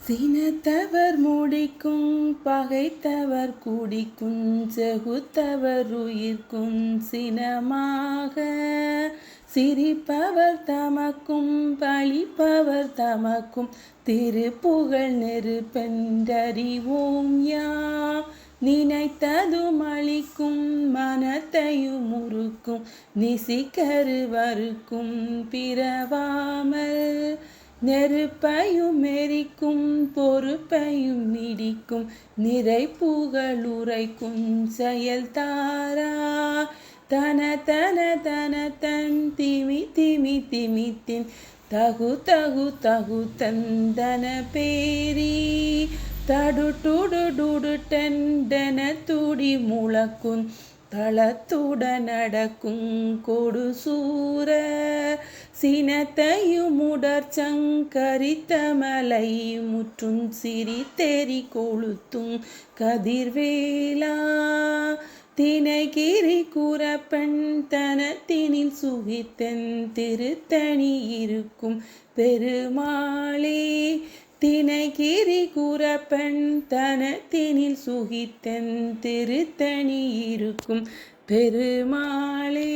சினத்தவர் முடிக்கும் பகைத்தவர் குடிக்கும் செகுத்தவர் உயிர்க்கும் சினமாக சிரிப்பவர் தமக்கும் பழிப்பவர் தமக்கும் திருப்புகழ் நெருப்பென்றறிவோம் யாம். நினைத்ததும் அளிக்கும் மனத்தையும் முறுக்கும் நிசிக்கருவருக்கும் பிறவாமல் நெருப்பையும் எரிக்கும் பொறுப்பையும் மிடிக்கும் நிறை புகழுரைக்கும் செயல் தாரா தன தன தன தன் திமி திமி திமித்தின் தகு தகு தகு தந்தன பேரி தடுடுடுடு டெண்டன துடி முழக்கும் தளத்துடன் நடக்கும் கொடு சூர சினத்தையும் உடற்சங்கரித்த மலை முற்றும் சிரித்தெறி கொளுத்தும் கதிர்வேலா தினைகிரி கூறப்பெண் தனத்தினில் சுகித்தன் திருத்தணி இருக்கும் பெருமாளே தினைகிரி கூறப்பெண் தனத்தினில் சுகித்தன் திருத்தணி இருக்கும் பெருமாளே.